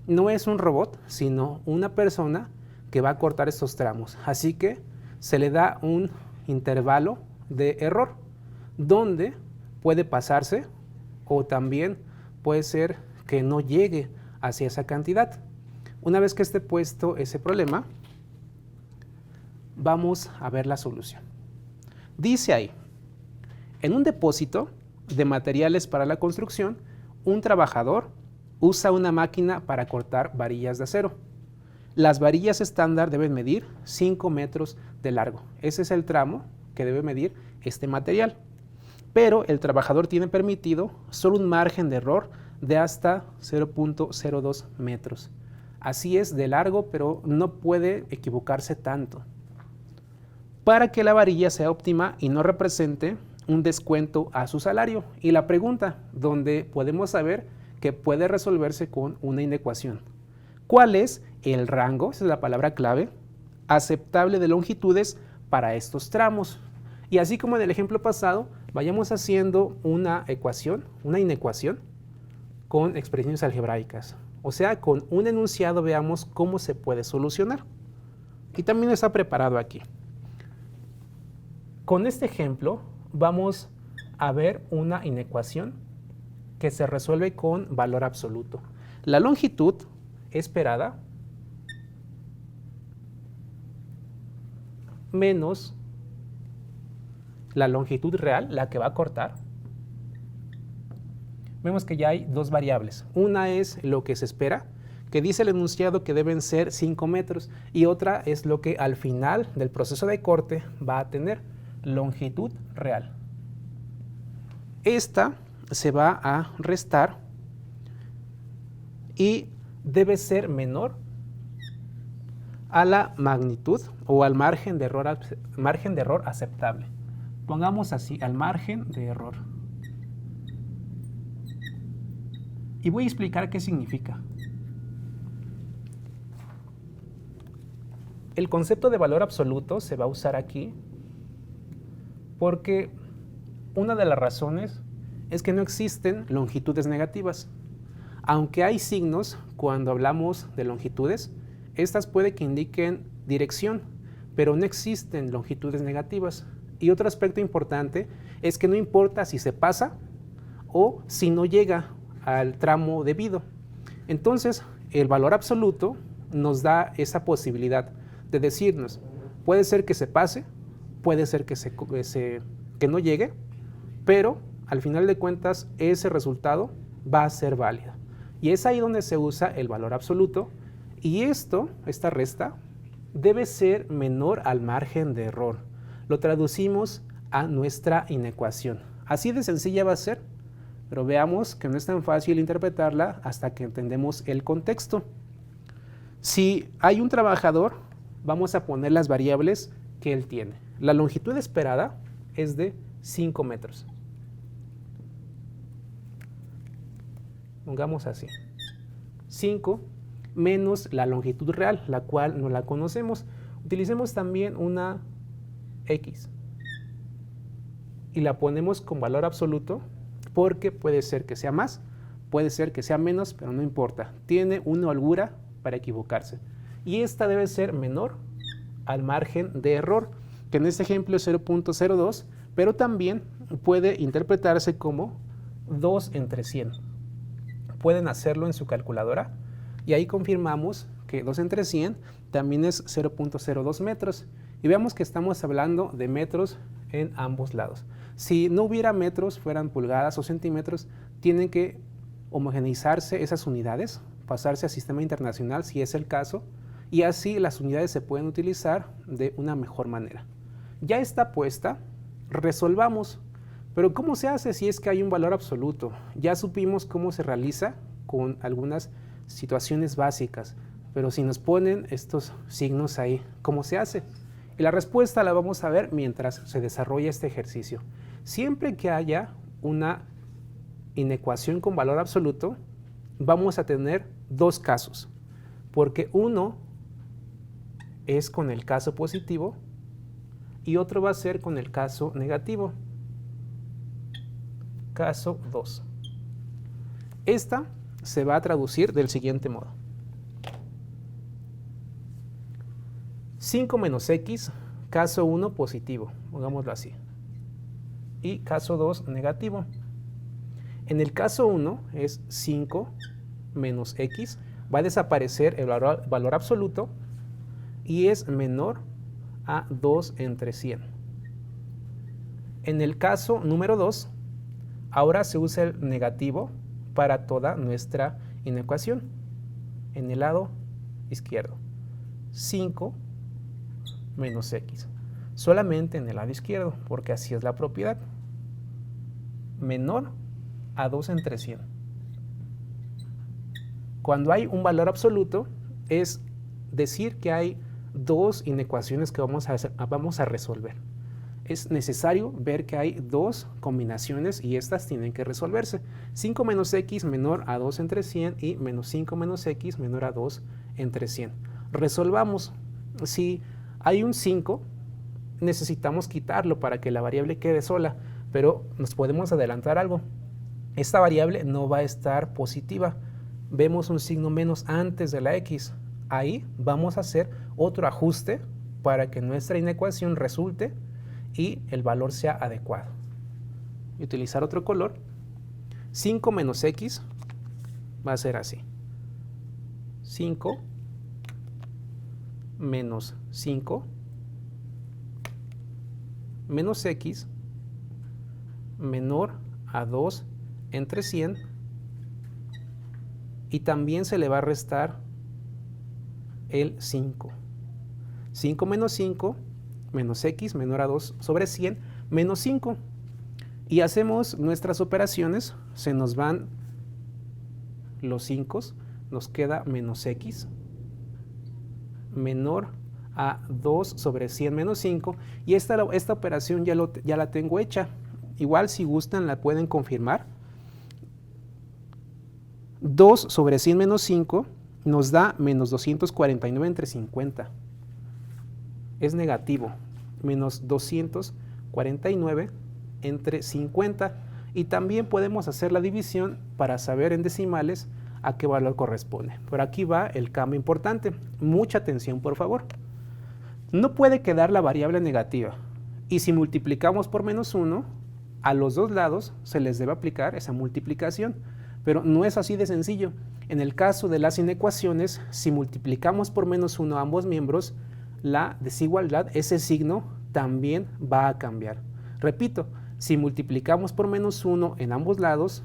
No es un robot, sino una persona que va a cortar estos tramos. Así que se le da un intervalo de error, donde puede pasarse o también puede ser que no llegue hacia esa cantidad. Una vez que esté puesto ese problema, vamos a ver la solución. Dice ahí, en un depósito de materiales para la construcción, un trabajador usa una máquina para cortar varillas de acero. Las varillas estándar deben medir 5 metros de largo. Ese es el tramo que debe medir este material. Pero el trabajador tiene permitido solo un margen de error de hasta 0.02 metros. Así es de largo, pero no puede equivocarse tanto. Para que la varilla sea óptima y no represente un descuento a su salario. Y la pregunta, donde podemos saber que puede resolverse con una inecuación. ¿Cuál es el rango, esa es la palabra clave, aceptable de longitudes para estos tramos? Y así como en el ejemplo pasado, vayamos haciendo una ecuación, una inecuación, con expresiones algebraicas. O sea, con un enunciado veamos cómo se puede solucionar. Y también está preparado aquí. Con este ejemplo vamos a ver una inecuación que se resuelve con valor absoluto. La longitud esperada menos la longitud real, la que va a cortar. Vemos que ya hay dos variables. Una es lo que se espera, que dice el enunciado que deben ser 5 metros, y otra es lo que al final del proceso de corte va a tener, longitud real. Esta se va a restar y debe ser menor a la magnitud o al margen de error aceptable. Pongamos así, al margen de error. Y voy a explicar qué significa. El concepto de valor absoluto se va a usar aquí porque una de las razones es que no existen longitudes negativas. Aunque hay signos cuando hablamos de longitudes, estas puede que indiquen dirección, pero no existen longitudes negativas. Y otro aspecto importante es que no importa si se pasa o si no llega al tramo debido. Entonces, el valor absoluto nos da esa posibilidad de decirnos, puede ser que se pase, puede ser que no llegue, pero al final de cuentas ese resultado va a ser válido. Y es ahí donde se usa el valor absoluto, y esta resta, debe ser menor al margen de error. Lo traducimos a nuestra inecuación. Así de sencilla va a ser, pero veamos que no es tan fácil interpretarla hasta que entendemos el contexto. Si hay un trabajador, vamos a poner las variables que él tiene. La longitud esperada es de 5 metros. Pongamos así. 5 menos la longitud real, la cual no la conocemos. Utilicemos también una X y la ponemos con valor absoluto porque puede ser que sea más, puede ser que sea menos, pero no importa. Tiene una holgura para equivocarse. Y esta debe ser menor al margen de error, que en este ejemplo es 0.02, pero también puede interpretarse como 2 entre 100. Pueden hacerlo en su calculadora y ahí confirmamos que 2 entre 100 también es 0.02 metros. Y veamos que estamos hablando de metros en ambos lados. Si no hubiera metros, fueran pulgadas o centímetros, tienen que homogeneizarse esas unidades, pasarse a sistema internacional si es el caso, y así las unidades se pueden utilizar de una mejor manera. Ya está puesta, resolvamos. Pero ¿cómo se hace si es que hay un valor absoluto? Ya supimos cómo se realiza con algunas situaciones básicas, pero si nos ponen estos signos ahí, ¿cómo se hace? Y la respuesta la vamos a ver mientras se desarrolla este ejercicio. Siempre que haya una inecuación con valor absoluto, vamos a tener dos casos, porque uno es con el caso positivo y otro va a ser con el caso negativo. Caso 2. Esta se va a traducir del siguiente modo. 5 menos x, caso 1 positivo, pongámoslo así. Y caso 2 negativo. En el caso 1 es 5 menos x, va a desaparecer el valor absoluto y es menor a 2 entre 100. En el caso número 2, ahora se usa el negativo para toda nuestra inecuación. En el lado izquierdo, 5 menos x. Solamente en el lado izquierdo, porque así es la propiedad. Menor a 2 entre 100. Cuando hay un valor absoluto, es decir que hay dos inecuaciones que vamos a resolver. Es necesario ver que hay dos combinaciones y estas tienen que resolverse. 5 menos x menor a 2 entre 100 y menos 5 menos x menor a 2 entre 100. Resolvamos. Si hay un 5, necesitamos quitarlo para que la variable quede sola, pero nos podemos adelantar algo. Esta variable no va a estar positiva. Vemos un signo menos antes de la x. Ahí vamos a hacer otro ajuste para que nuestra inecuación resulte y el valor sea adecuado. Y utilizar otro color. 5 menos x va a ser así. 5 menos 5 menos x menor a 2 entre 100 y también se le va a restar el 5. 5 menos 5 menos x menor a 2 sobre 100 menos 5. Y hacemos nuestras operaciones, se nos van los 5, nos queda menos x menor a 2 sobre 100 menos 5. Y esta operación ya la tengo hecha. Igual si gustan la pueden confirmar. 2 sobre 100 menos 5 nos da menos 249 entre 50. Es negativo, menos 249 entre 50. Y también podemos hacer la división para saber en decimales a qué valor corresponde. Pero aquí va el cambio importante. Mucha atención, por favor. No puede quedar la variable negativa. Y si multiplicamos por menos 1, a los dos lados se les debe aplicar esa multiplicación. pero no es así de sencillo. En el caso de las inecuaciones, si multiplicamos por menos 1 ambos miembros, la desigualdad, ese signo, también va a cambiar. Repito, si multiplicamos por menos 1 en ambos lados,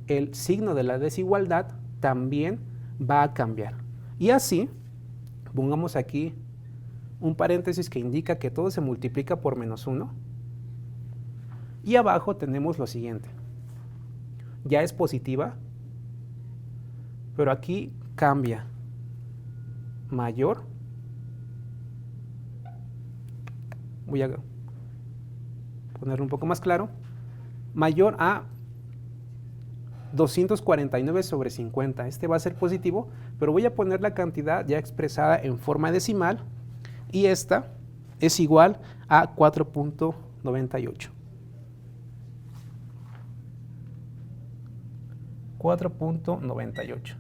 el signo de la desigualdad también va a cambiar. Y así, pongamos aquí un paréntesis que indica que todo se multiplica por menos 1. Y abajo tenemos lo siguiente. Ya es positiva, pero aquí cambia. Mayor. Voy a ponerlo un poco más claro. Mayor a 249 sobre 50. Este va a ser positivo, pero voy a poner la cantidad ya expresada en forma decimal y esta es igual a 4.98. 4.98.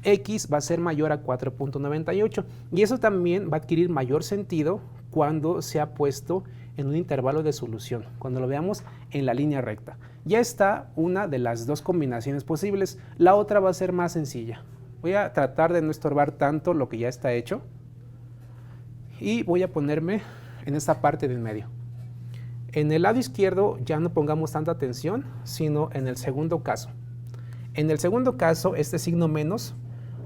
X va a ser mayor a 4.98 y eso también va a adquirir mayor sentido cuando se ha puesto en un intervalo de solución, cuando lo veamos en la línea recta. Ya está una de las dos combinaciones posibles, la otra va a ser más sencilla. Voy a tratar de no estorbar tanto lo que ya está hecho y voy a ponerme en esta parte del medio. En el lado izquierdo ya no pongamos tanta atención, sino en el segundo caso. En el segundo caso, este signo menos,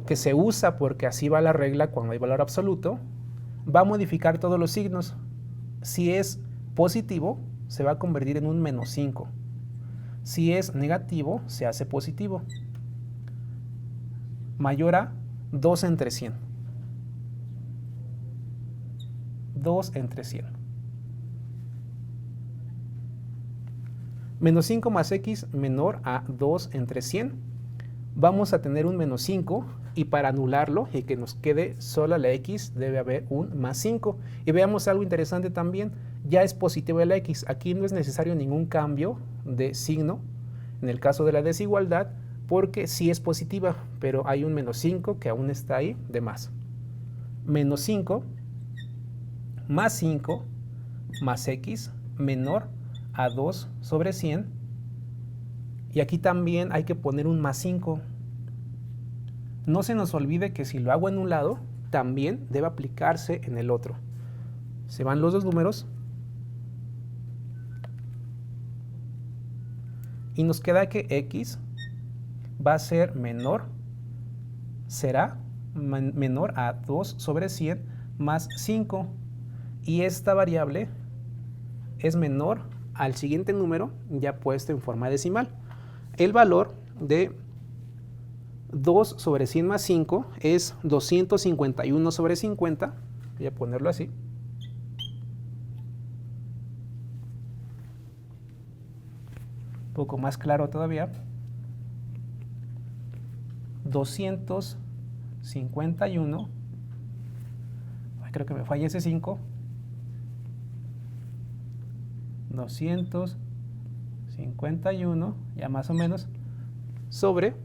que se usa porque así va la regla cuando hay valor absoluto, va a modificar todos los signos. Si es positivo, se va a convertir en un menos 5. Si es negativo, se hace positivo. Mayor a 2 entre 100. 2 entre 100. Menos 5 más x menor a 2 entre 100. Vamos a tener un menos 5 y para anularlo y que nos quede sola la x debe haber un más 5. Y veamos algo interesante también, ya es positiva la x. Aquí no es necesario ningún cambio de signo en el caso de la desigualdad porque sí es positiva, pero hay un menos 5 que aún está ahí de más. Menos 5 más 5 más x menor a 2 sobre 100 y aquí también hay que poner un más 5. No se nos olvide que si lo hago en un lado, también debe aplicarse en el otro. Se van los dos números y nos queda que x va a ser será menor a 2 sobre 100 más 5 y esta variable es menor al siguiente número ya puesto en forma decimal. El valor de 2 sobre 100 más 5 es 251 sobre 50. Voy a ponerlo así. Un poco más claro todavía. 251. Creo que me falla ese 5. 251, ya más o menos, sobre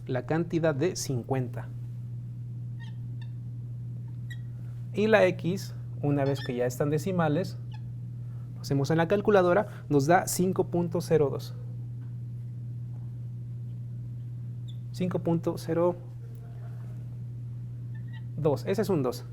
la cantidad de 50. Y la x, una vez que ya están decimales, lo hacemos en la calculadora, nos da 5.02. 5.02. Ese es un 2.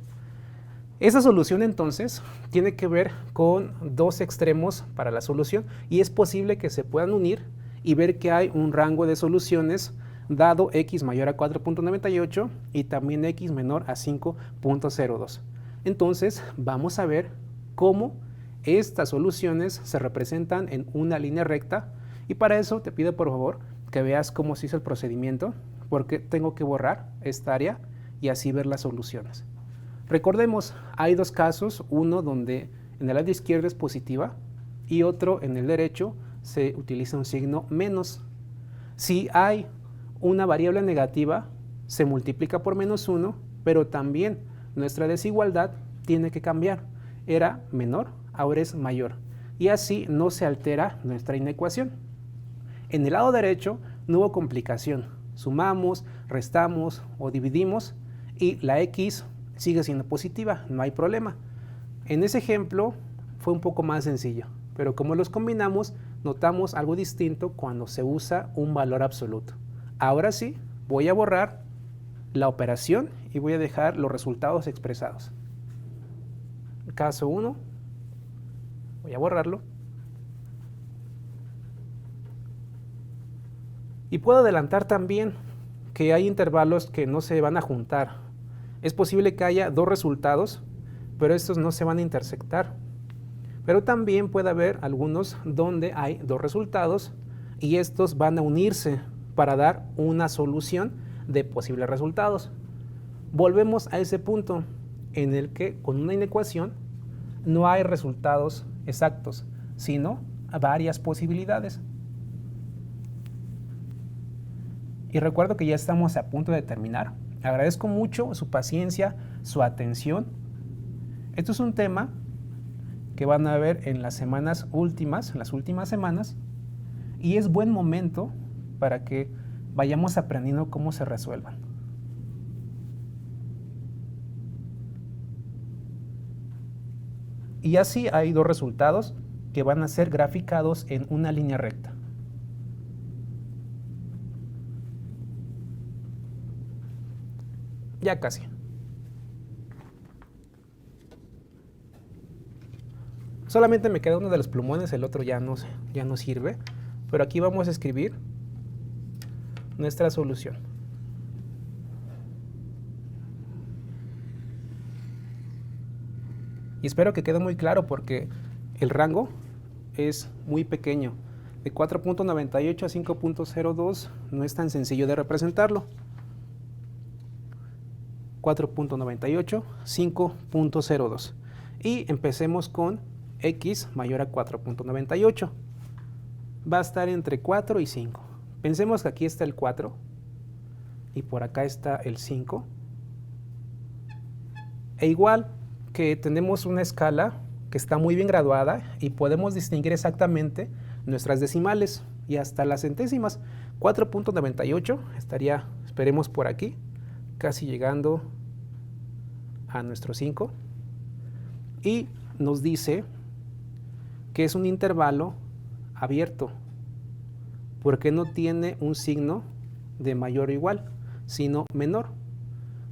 Esa solución entonces tiene que ver con dos extremos para la solución y es posible que se puedan unir y ver que hay un rango de soluciones dado x mayor a 4.98 y también x menor a 5.02. Entonces vamos a ver cómo estas soluciones se representan en una línea recta y para eso te pido por favor que veas cómo se hizo el procedimiento porque tengo que borrar esta área y así ver las soluciones. Recordemos, hay dos casos, uno donde en el lado izquierdo es positiva y otro en el derecho se utiliza un signo menos. Si hay una variable negativa, se multiplica por menos 1, pero también nuestra desigualdad tiene que cambiar. Era menor, ahora es mayor. Y así no se altera nuestra inecuación. En el lado derecho no hubo complicación. Sumamos, restamos o dividimos y la x sigue siendo positiva, no hay problema. En ese ejemplo fue un poco más sencillo, pero como los combinamos, notamos algo distinto cuando se usa un valor absoluto. Ahora sí, voy a borrar la operación y voy a dejar los resultados expresados. Caso 1, voy a borrarlo. Y puedo adelantar también que hay intervalos que no se van a juntar. Es posible que haya dos resultados, pero estos no se van a intersectar. Pero también puede haber algunos donde hay dos resultados y estos van a unirse para dar una solución de posibles resultados. Volvemos a ese punto en el que con una inecuación no hay resultados exactos, sino varias posibilidades. Y recuerdo que ya estamos a punto de terminar. Agradezco mucho su paciencia, su atención. Esto es un tema que van a ver en las últimas semanas, y es buen momento para que vayamos aprendiendo cómo se resuelvan. Y así hay dos resultados que van a ser graficados en una línea recta. Ya casi. Solamente me queda uno de los plumones, el otro ya no sirve, pero aquí vamos a escribir nuestra solución. Y espero que quede muy claro porque el rango es muy pequeño. De 4.98 a 5.02 no es tan sencillo de representarlo. 4.98, 5.02. Y empecemos con x mayor a 4.98. Va a estar entre 4 y 5. Pensemos que aquí está el 4 y por acá está el 5. E igual que tenemos una escala que está muy bien graduada y podemos distinguir exactamente nuestras decimales y hasta las centésimas. 4.98 estaría, esperemos por aquí, casi llegando a nuestro 5. Y nos dice que es un intervalo abierto, porque no tiene un signo de mayor o igual, sino menor.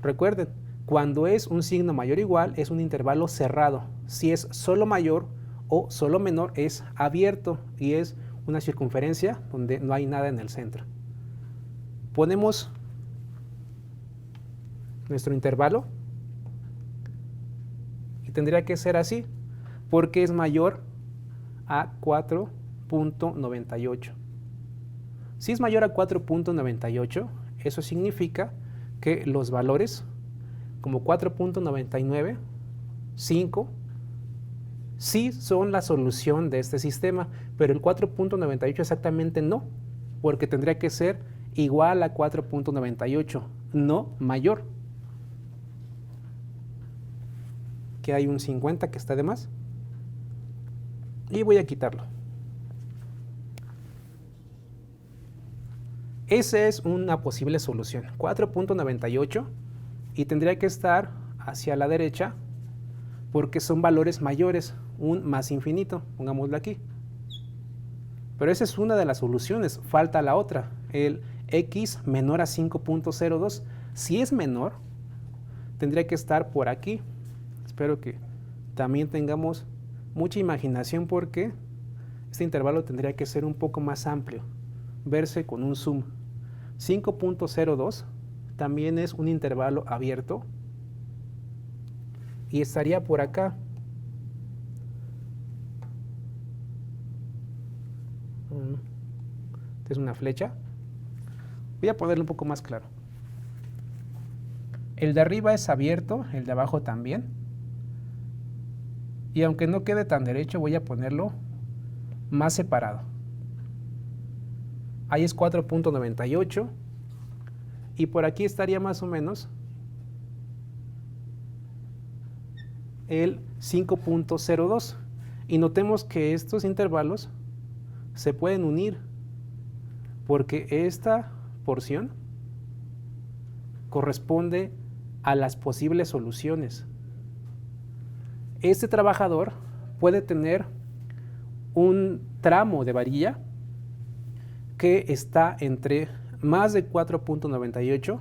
Recuerden, cuando es un signo mayor o igual es un intervalo cerrado. Si es solo mayor o solo menor es abierto y es una circunferencia donde no hay nada en el centro. Ponemos nuestro intervalo y tendría que ser así porque es mayor a 4.98. Si es mayor a 4.98, eso significa que los valores como 4.99, 5, sí son la solución de este sistema, pero el 4.98 exactamente no, porque tendría que ser igual a 4.98, no mayor. Que hay un 50 que está de más. Y voy a quitarlo. Esa es una posible solución, 4.98, y tendría que estar hacia la derecha porque son valores mayores, un más infinito, pongámoslo aquí. Pero esa es una de las soluciones, falta la otra, el x menor a 5.02. Si es menor, tendría que estar por aquí. Espero que también tengamos mucha imaginación porque este intervalo tendría que ser un poco más amplio, verse con un zoom. 5.02 también es un intervalo abierto y estaría por acá. Esta es una flecha. Voy a ponerlo un poco más claro. El de arriba es abierto, el de abajo también. Y aunque no quede tan derecho, voy a ponerlo más separado. Ahí es 4.98 y por aquí estaría más o menos el 5.02. Y notemos que estos intervalos se pueden unir porque esta porción corresponde a las posibles soluciones. Este trabajador puede tener un tramo de varilla que está entre más de 4.98,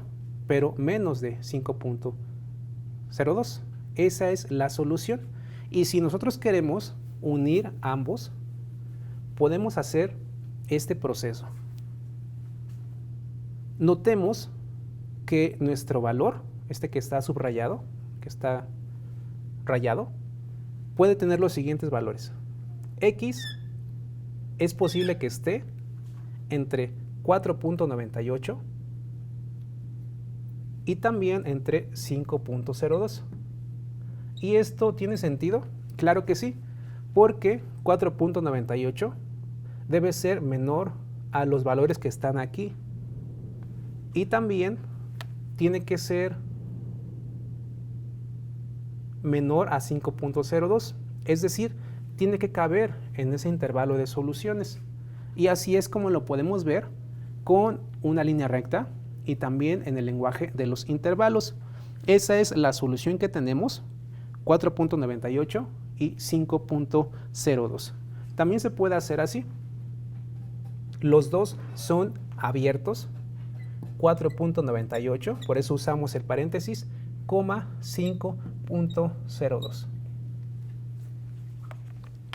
pero menos de 5.02. Esa es la solución. Y si nosotros queremos unir ambos, podemos hacer este proceso. Notemos que nuestro valor, este que está subrayado, que está rayado, puede tener los siguientes valores. X es posible que esté entre 4.98 y también entre 5.02. ¿Y esto tiene sentido? Claro que sí, porque 4.98 debe ser menor a los valores que están aquí. Y también tiene que ser menor a 5.02, es decir, tiene que caber en ese intervalo de soluciones. Y así es como lo podemos ver con una línea recta y también en el lenguaje de los intervalos. Esa es la solución que tenemos, 4.98 y 5.02. También se puede hacer así. Los dos son abiertos, 4.98, por eso usamos el paréntesis, 5.02.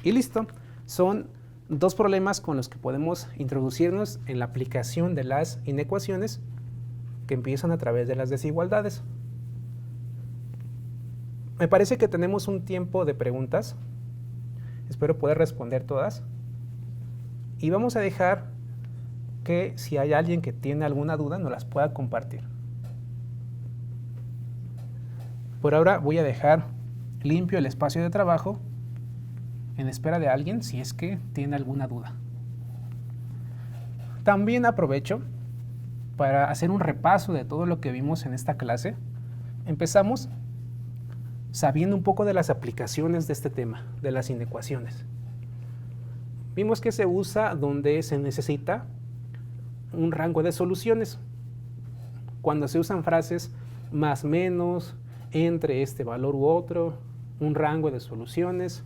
Y listo, son dos problemas con los que podemos introducirnos en la aplicación de las inecuaciones que empiezan a través de las desigualdades. Me parece que tenemos un tiempo de preguntas. Espero poder responder todas. Y vamos a dejar que si hay alguien que tiene alguna duda nos las pueda compartir. Por ahora voy a dejar limpio el espacio de trabajo en espera de alguien si es que tiene alguna duda. También aprovecho para hacer un repaso de todo lo que vimos en esta clase. Empezamos sabiendo un poco de las aplicaciones de este tema, de las inecuaciones. Vimos que se usa donde se necesita un rango de soluciones. Cuando se usan frases más menos, entre este valor u otro, un rango de soluciones.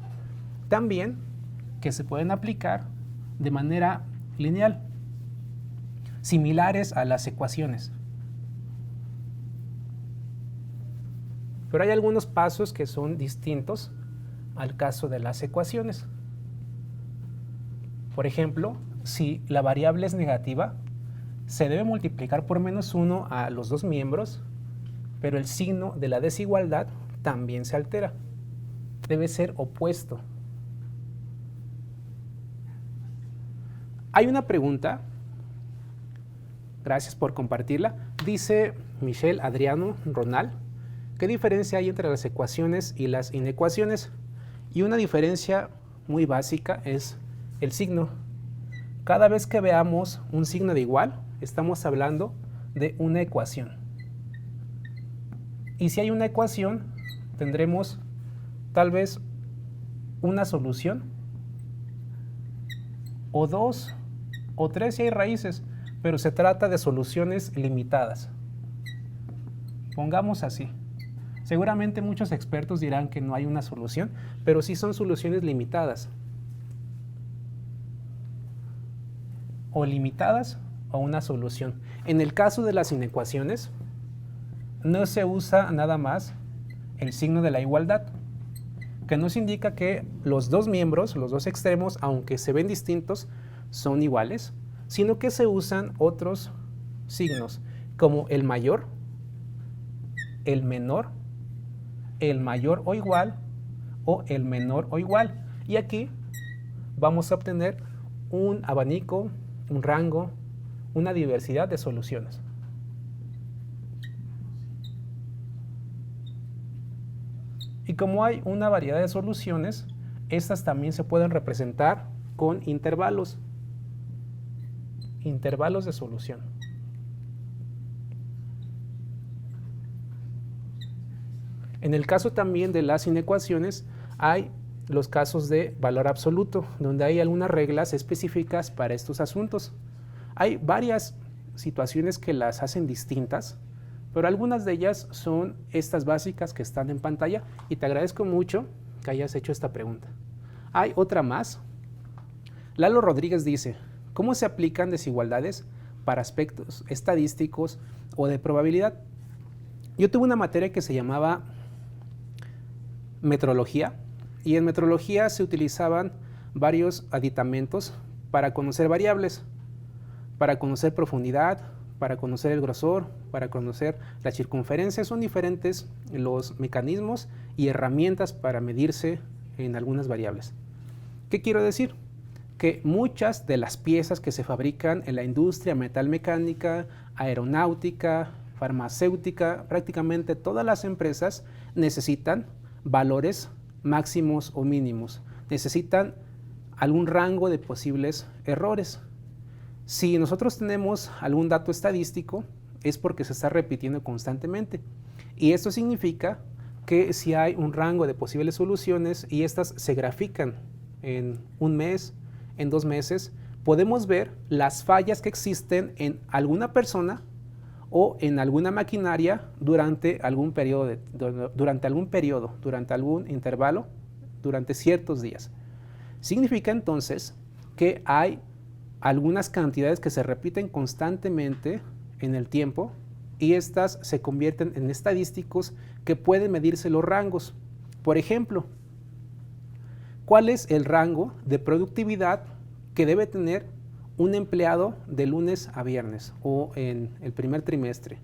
También que se pueden aplicar de manera lineal, similares a las ecuaciones. Pero hay algunos pasos que son distintos al caso de las ecuaciones. Por ejemplo, si la variable es negativa, se debe multiplicar por -1 a los dos miembros, pero el signo de la desigualdad también se altera. Debe ser opuesto. Hay una pregunta, gracias por compartirla, dice Michelle Adriano Ronald, ¿qué diferencia hay entre las ecuaciones y las inecuaciones? Y una diferencia muy básica es el signo. Cada vez que veamos un signo de igual, estamos hablando de una ecuación. Y si hay una ecuación, tendremos tal vez una solución, o dos, o tres si hay raíces, pero se trata de soluciones limitadas. Pongamos así. Seguramente muchos expertos dirán que no hay una solución, pero sí son soluciones limitadas. O limitadas o una solución. En el caso de las inecuaciones, no se usa nada más el signo de la igualdad, que nos indica que los dos miembros, los dos extremos, aunque se ven distintos, son iguales, sino que se usan otros signos, como el mayor, el menor, el mayor o igual, o el menor o igual. Y aquí vamos a obtener un abanico, un rango, una diversidad de soluciones. Y como hay una variedad de soluciones, estas también se pueden representar con intervalos. Intervalos de solución. En el caso también de las inecuaciones, hay los casos de valor absoluto, donde hay algunas reglas específicas para estos asuntos. Hay varias situaciones que las hacen distintas, pero algunas de ellas son estas básicas que están en pantalla y te agradezco mucho que hayas hecho esta pregunta. Hay otra más, Lalo Rodríguez dice, ¿cómo se aplican desigualdades para aspectos estadísticos o de probabilidad? Yo tuve una materia que se llamaba metrología, y en metrología se utilizaban varios aditamentos para conocer variables, para conocer profundidad, para conocer el grosor, para conocer la circunferencia. Son diferentes los mecanismos y herramientas para medirse en algunas variables. ¿Qué quiero decir? Que muchas de las piezas que se fabrican en la industria metalmecánica, aeronáutica, farmacéutica, prácticamente todas las empresas necesitan valores máximos o mínimos, necesitan algún rango de posibles errores. Si nosotros tenemos algún dato estadístico, es porque se está repitiendo constantemente. Y esto significa que si hay un rango de posibles soluciones y estas se grafican en un mes, en 2 meses, podemos ver las fallas que existen en alguna persona o en alguna maquinaria durante algún periodo, durante algún intervalo, durante ciertos días. Significa entonces que hay algunas cantidades que se repiten constantemente en el tiempo y estas se convierten en estadísticos que pueden medirse los rangos. Por ejemplo, ¿cuál es el rango de productividad que debe tener un empleado de lunes a viernes o en el primer trimestre?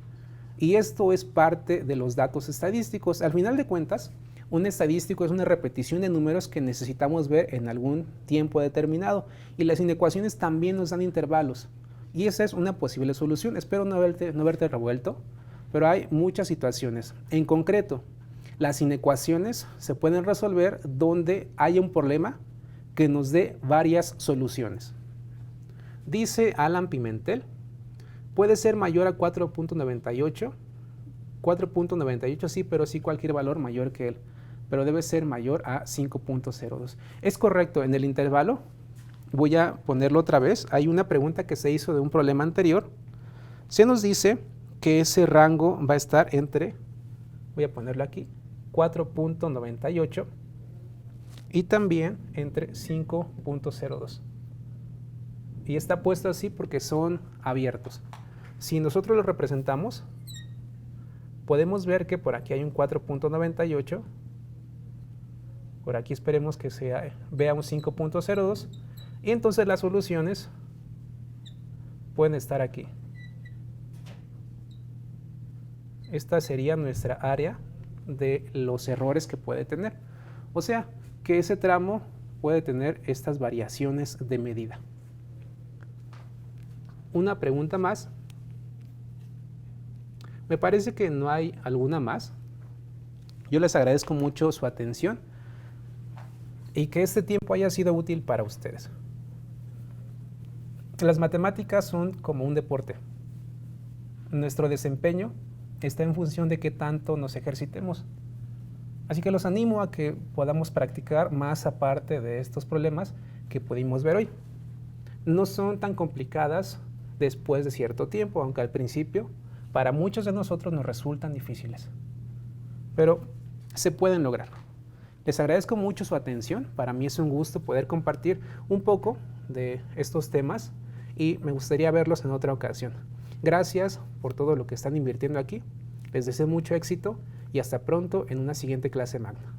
Y esto es parte de los datos estadísticos. Al final de cuentas, un estadístico es una repetición de números que necesitamos ver en algún tiempo determinado, y las inecuaciones también nos dan intervalos, y esa es una posible solución. Espero no haberte revuelto, pero hay muchas situaciones. En concreto, las inecuaciones se pueden resolver donde haya un problema que nos dé varias soluciones. Dice Alan Pimentel, puede ser mayor a 4.98. 4.98 sí, pero sí cualquier valor mayor que él, pero debe ser mayor a 5.02. Es correcto, en el intervalo, voy a ponerlo otra vez, hay una pregunta que se hizo de un problema anterior. Se nos dice que ese rango va a estar entre, voy a ponerlo aquí, 4.98 y también entre 5.02. Y está puesto así porque son abiertos. Si nosotros lo representamos, podemos ver que por aquí hay un 4.98, por aquí esperemos que vea un 5.02, y entonces las soluciones pueden estar aquí. Esta sería nuestra área de los errores que puede tener. O sea, que ese tramo puede tener estas variaciones de medida. Una pregunta más. Me parece que no hay alguna más. Yo les agradezco mucho su atención y que este tiempo haya sido útil para ustedes. Las matemáticas son como un deporte. Nuestro desempeño está en función de qué tanto nos ejercitemos. Así que los animo a que podamos practicar más aparte de estos problemas que pudimos ver hoy. No son tan complicadas después de cierto tiempo, aunque al principio para muchos de nosotros nos resultan difíciles. Pero se pueden lograr. Les agradezco mucho su atención. Para mí es un gusto poder compartir un poco de estos temas y me gustaría verlos en otra ocasión. Gracias por todo lo que están invirtiendo aquí. Les deseo mucho éxito y hasta pronto en una siguiente clase magna.